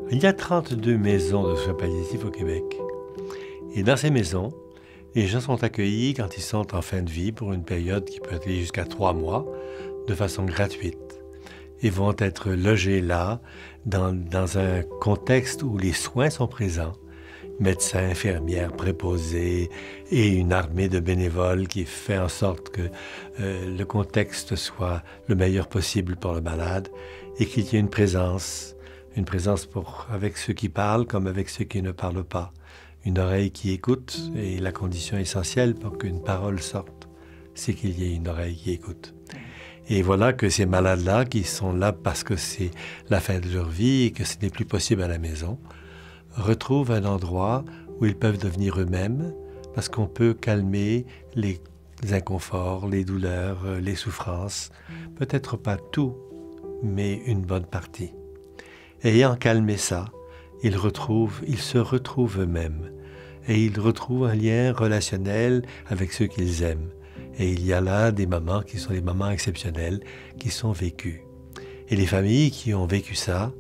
Il y a 32 maisons de soins palliatifs au Québec. Et dans ces maisons, les gens sont accueillis quand ils sont en fin de vie pour une période qui peut aller jusqu'à 3 mois, de façon gratuite. Ils vont être logés là, dans un contexte où les soins sont présents. Médecins, infirmières, préposés et une armée de bénévoles qui fait en sorte que le contexte soit le meilleur possible pour le malade et qu'il y ait une présence avec ceux qui parlent comme avec ceux qui ne parlent pas. Une oreille qui écoute, et la condition essentielle pour qu'une parole sorte, c'est qu'il y ait une oreille qui écoute. Et voilà que ces malades-là, qui sont là parce que c'est la fin de leur vie et que ce n'est plus possible à la maison, retrouvent un endroit où ils peuvent devenir eux-mêmes, parce qu'on peut calmer les inconforts, les douleurs, les souffrances. Peut-être pas tout, mais une bonne partie. Ayant calmé ça, ils se retrouvent eux-mêmes. Et ils retrouvent un lien relationnel avec ceux qu'ils aiment. Et il y a là des moments qui sont des moments exceptionnels, qui sont vécus. Et les familles qui ont vécu ça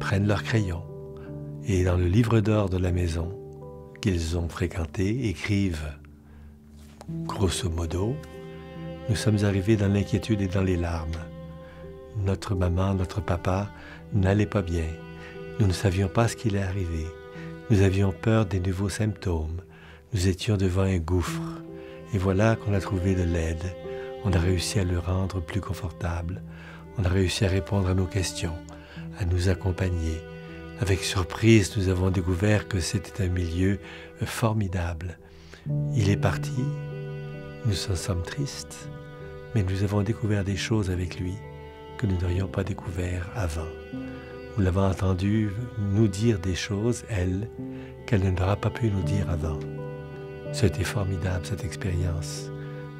prennent leur crayon. Et dans le livre d'or de la maison qu'ils ont fréquenté, écrivent, grosso modo, « Nous sommes arrivés dans l'inquiétude et dans les larmes. Notre maman, notre papa n'allaient pas bien. Nous ne savions pas ce qui allait arriver. Nous avions peur des nouveaux symptômes. Nous étions devant un gouffre. Et voilà qu'on a trouvé de l'aide. On a réussi à le rendre plus confortable. On a réussi à répondre à nos questions, à nous accompagner. Avec surprise, nous avons découvert que c'était un milieu formidable. Il est parti. Nous en sommes tristes. Mais nous avons découvert des choses avec lui que nous n'aurions pas découvert avant. Nous l'avons entendu nous dire des choses, elle, qu'elle n'aura pas pu nous dire avant. C'était formidable, cette expérience,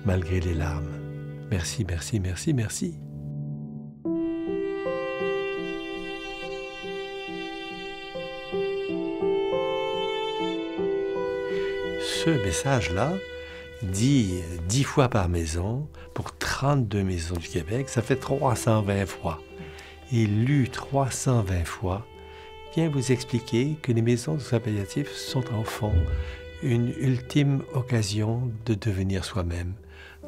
malgré les larmes. Merci, merci, merci, merci. Ce message-là, dit 10 fois par maison, pour 32 maisons du Québec, ça fait 320 fois. Et lu 320 fois, vient vous expliquer que les maisons de soins palliatifs sont en fond une ultime occasion de devenir soi-même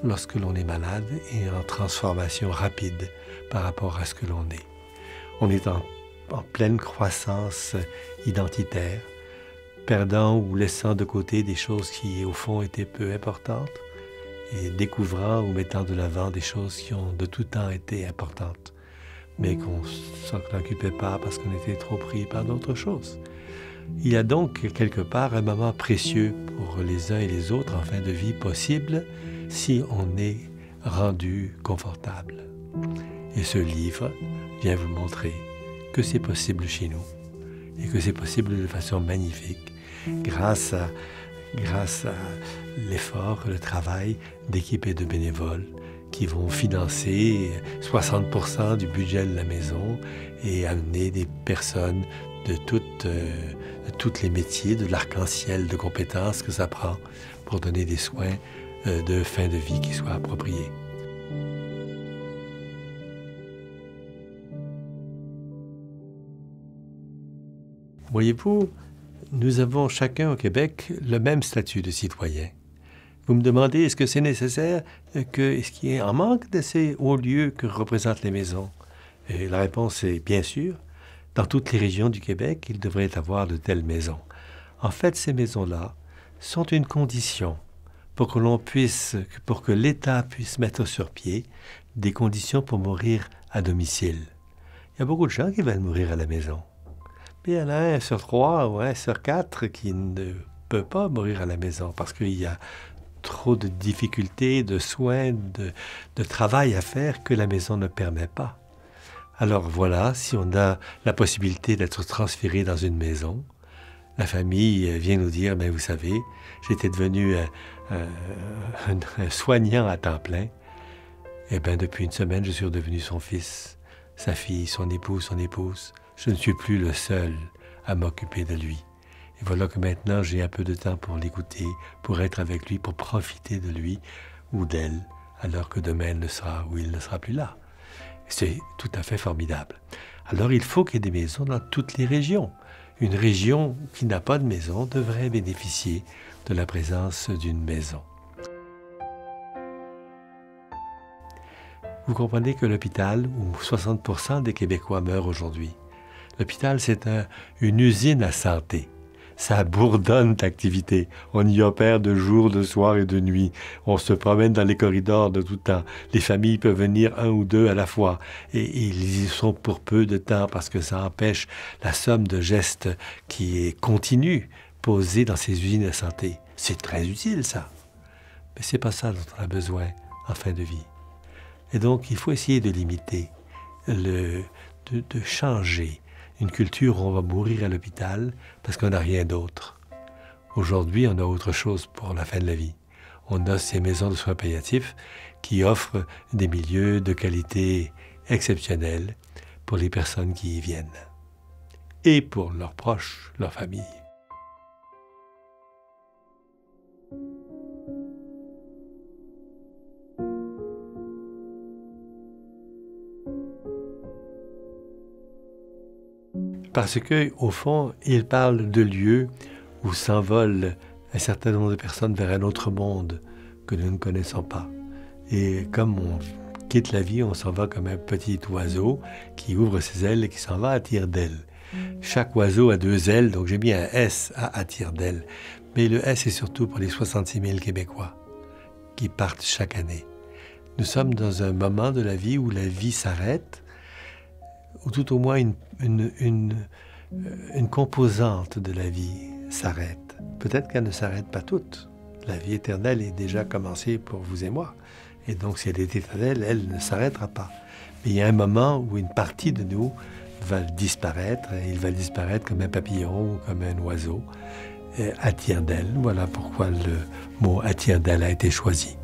lorsque l'on est malade et en transformation rapide par rapport à ce que l'on est. On est en pleine croissance identitaire, perdant ou laissant de côté des choses qui, au fond, étaient peu importantes et découvrant ou mettant de l'avant des choses qui ont de tout temps été importantes, mais qu'on ne s'en occupait pas parce qu'on était trop pris par d'autres choses. Il y a donc quelque part un moment précieux pour les uns et les autres en fin de vie possible si on est rendu confortable. Et ce livre vient vous montrer que c'est possible chez nous et que c'est possible de façon magnifique grâce à l'effort, le travail d'équipes et de bénévoles qui vont financer 60% du budget de la maison et amener des personnes de tous les métiers, de l'arc-en-ciel de compétences que ça prend pour donner des soins de fin de vie qui soient appropriés. Voyez-vous, nous avons chacun au Québec le même statut de citoyen. Vous me demandez, est-ce que c'est nécessaire est-ce qu'il y ait un manque de ces hauts lieux que représentent les maisons? Et la réponse est bien sûr. Dans toutes les régions du Québec, il devrait y avoir de telles maisons. En fait, ces maisons-là sont une condition pour que l'État puisse mettre sur pied des conditions pour mourir à domicile. Il y a beaucoup de gens qui veulent mourir à la maison. Mais il y en a 1 sur 3 ou 1 sur 4 qui ne peut pas mourir à la maison parce qu'il y a trop de difficultés, de soins, de travail à faire que la maison ne permet pas. Alors voilà, si on a la possibilité d'être transféré dans une maison, la famille vient nous dire, vous savez, j'étais devenu un soignant à temps plein. Et depuis une semaine, je suis redevenu son fils, sa fille, son épouse. Je ne suis plus le seul à m'occuper de lui. Et voilà que maintenant, j'ai un peu de temps pour l'écouter, pour être avec lui, pour profiter de lui ou d'elle, alors que demain il ne sera plus là. C'est tout à fait formidable. Alors il faut qu'il y ait des maisons dans toutes les régions. Une région qui n'a pas de maison devrait bénéficier de la présence d'une maison. Vous comprenez que l'hôpital, où 60% des Québécois meurent aujourd'hui, l'hôpital c'est une usine à santé. Ça bourdonne d'activité. On y opère de jour, de soir et de nuit. On se promène dans les corridors de tout temps. Les familles peuvent venir un ou deux à la fois. Et ils y sont pour peu de temps parce que ça empêche la somme de gestes qui est continue posée dans ces usines de santé. C'est très utile, ça. Mais c'est pas ça dont on a besoin en fin de vie. Et donc, il faut essayer de limiter, de changer une culture où on va mourir à l'hôpital parce qu'on n'a rien d'autre. Aujourd'hui, on a autre chose pour la fin de la vie. On a ces maisons de soins palliatifs qui offrent des milieux de qualité exceptionnelle pour les personnes qui y viennent et pour leurs proches, leurs familles. Parce que, au fond, il parle de lieux où s'envolent un certain nombre de personnes vers un autre monde que nous ne connaissons pas. Et comme on quitte la vie, on s'en va comme un petit oiseau qui ouvre ses ailes et qui s'en va à tire d'aile. Chaque oiseau a 2 ailes, donc j'ai mis un S à tire d'aile. Mais le S est surtout pour les 66 000 Québécois qui partent chaque année. Nous sommes dans un moment de la vie où la vie s'arrête, ou tout au moins une composante de la vie s'arrête. Peut-être qu'elle ne s'arrête pas toute. La vie éternelle est déjà commencée pour vous et moi. Et donc, si elle est éternelle, elle ne s'arrêtera pas. Mais il y a un moment où une partie de nous va disparaître. Et il va disparaître comme un papillon ou comme un oiseau, à tire d'aile. Voilà pourquoi le mot à tire d'aile a été choisi.